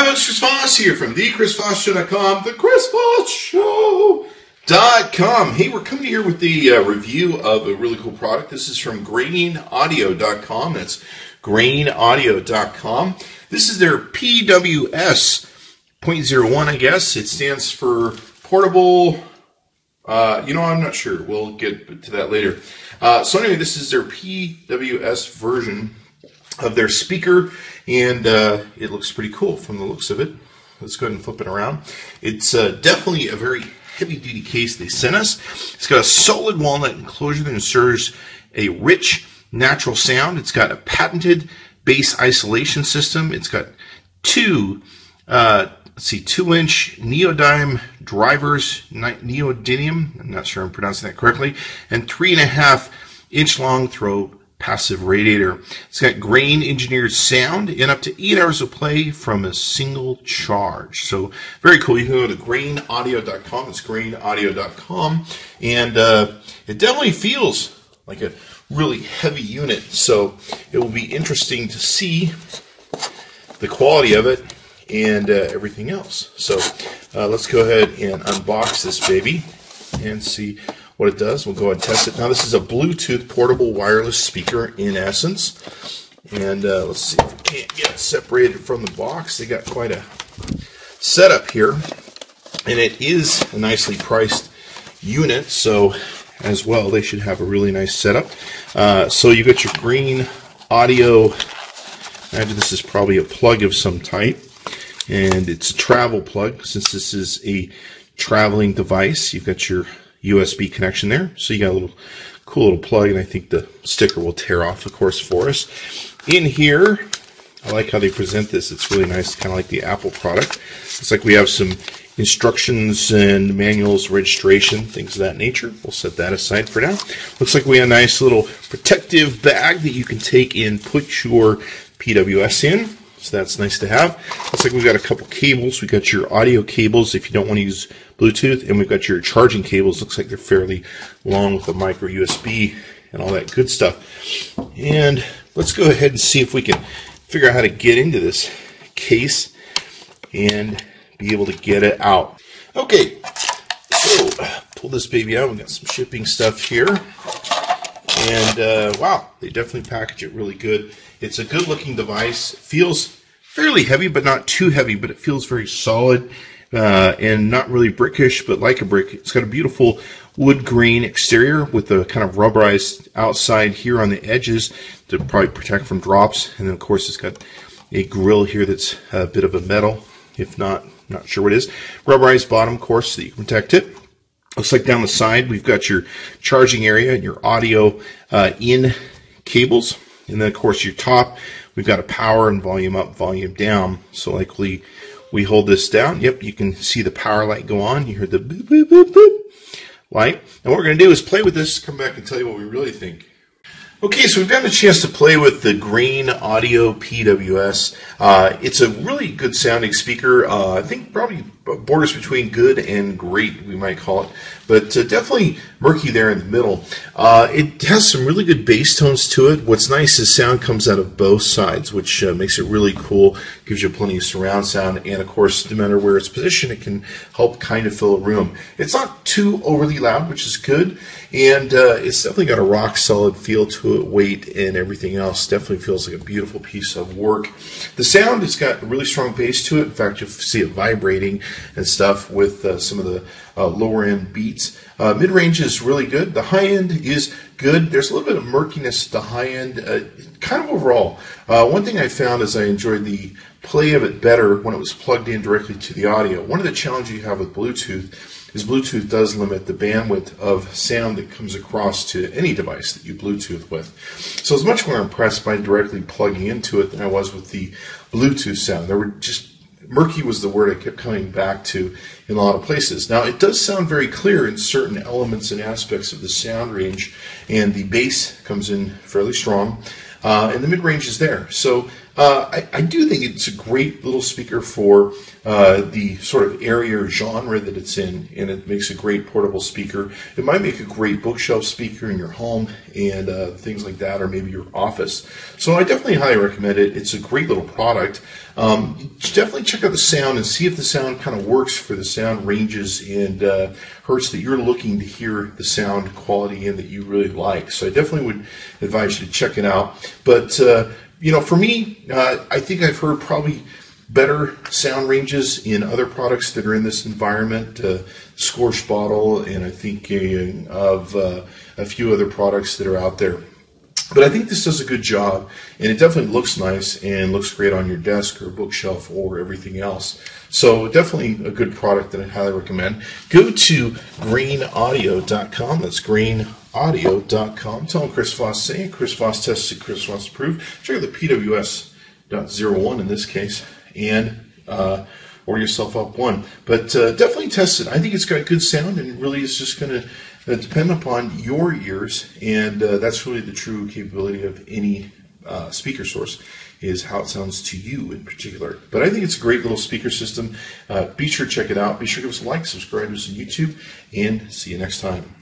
folks, Chris Voss here from thechrisvossshow.com, thechrisvossshow.com. Hey, we're coming here with the review of a really cool product. This is from Grainaudio.com. That's Grainaudio.com. This is their PWS 0.01, I guess. It stands for Portable... I'm not sure. We'll get to that later. So anyway, this is their PWS version of their speaker, and it looks pretty cool from the looks of it. Let's go ahead and flip it around. It's definitely a very heavy-duty case they sent us. It's got a solid walnut enclosure that ensures a rich, natural sound. It's got a patented bass isolation system. It's got two 2-inch neodymium drivers, neodymium, I'm not sure I'm pronouncing that correctly, and 3.5-inch long throw passive radiator. It's got grain engineered sound and up to 8 hours of play from a single charge. So very cool. You can go to grainaudio.com. It's grainaudio.com, and it definitely feels like a really heavy unit. So it will be interesting to see the quality of it and everything else. So let's go ahead and unbox this baby and see what it does. We'll go ahead and test it. Now, this is a Bluetooth portable wireless speaker in essence. And let's see if we can't get it separated from the box. They got quite a setup here. And it is a nicely priced unit. So as well, they should have a really nice setup. So you got your Grainaudio. I imagine this is probably a plug of some type. And it's a travel plug. Since this is a traveling device, you've got your USB connection there. So you got a little cool little plug, and I think the sticker will tear off, of course, for us. In here, I like how they present this. It's really nice, kind of like the Apple product. Looks like we have some instructions and manuals, registration, things of that nature. We'll set that aside for now. Looks like we have a nice little protective bag that you can take and put your PWS in. So that's nice to have. Looks like we've got a couple cables. We've got your audio cables if you don't want to use Bluetooth, and we've got your charging cables. Looks like they're fairly long with a micro USB and all that good stuff. And let's go ahead and see if we can figure out how to get into this case and be able to get it out. Okay, so pull this baby out. We've got some shipping stuff here. And wow, they definitely package it really good. It's a good looking device. It feels fairly heavy, but not too heavy, but it feels very solid and not really brickish, but like a brick. It's got a beautiful wood grain exterior with a kind of rubberized outside here on the edges to probably protect from drops. And then of course it's got a grill here that's a bit of a metal, if not sure what it is. Rubberized bottom, of course, so that you can protect it. Looks like down the side we've got your charging area and your audio in cables. And then, of course, your top, we've got a power and volume up, volume down. So likely we hold this down. Yep, you can see the power light go on. You heard the boop, boop, boop, boop light. And what we're going to do is play with this, come back and tell you what we really think. Okay, so we've gotten a chance to play with the Grainaudio PWS. It's a really good sounding speaker. I think probably borders between good and great, we might call it. But definitely murky there in the middle. It has some really good bass tones to it. What's nice is sound comes out of both sides, which makes it really cool. Gives you plenty of surround sound. And of course, no matter where it's positioned, it can help kind of fill a room. It's not too overly loud, which is good. And it's definitely got a rock solid feel to it, weight and everything else. Definitely feels like a beautiful piece of work. The sound has got a really strong bass to it. In fact, you'll see it vibrating and stuff with some of the lower end beats. Mid-range is really good. The high end is good. There's a little bit of murkiness at the high end, kind of overall. One thing I found is I enjoyed the play of it better when it was plugged in directly to the audio. One of the challenges you have with Bluetooth is Bluetooth does limit the bandwidth of sound that comes across to any device that you Bluetooth with. So I was much more impressed by directly plugging into it than I was with the Bluetooth sound. There were just murky was the word I kept coming back to in a lot of places. Now, it does sound very clear in certain elements and aspects of the sound range, and the bass comes in fairly strong, and the mid-range is there. So I do think it's a great little speaker for the sort of area or genre that it's in, and it makes a great portable speaker. It might make a great bookshelf speaker in your home and things like that, or maybe your office. So I definitely highly recommend it. It's a great little product. Definitely check out the sound and see if the sound kind of works for the sound ranges and hertz that you're looking to hear the sound quality in that you really like. So I definitely would advise you to check it out. But for me, I think I've heard probably better sound ranges in other products that are in this environment, Scorch Bottle, and I think of a few other products that are out there. But I think this does a good job, and it definitely looks nice and looks great on your desk or bookshelf or everything else. So definitely a good product that I highly recommend. Go to Grainaudio.com. That's Grainaudio.com. Tell them Chris Voss saying Chris Voss tested, Chris Voss approved. Check out the PWS.01 in this case, and order yourself up one. But definitely test it. I think it's got good sound, and it really is just going to depend upon your ears, and that's really the true capability of any speaker source, is how it sounds to you in particular. But I think it's a great little speaker system. Be sure to check it out. Be sure to give us a like, subscribe to us on YouTube, and see you next time.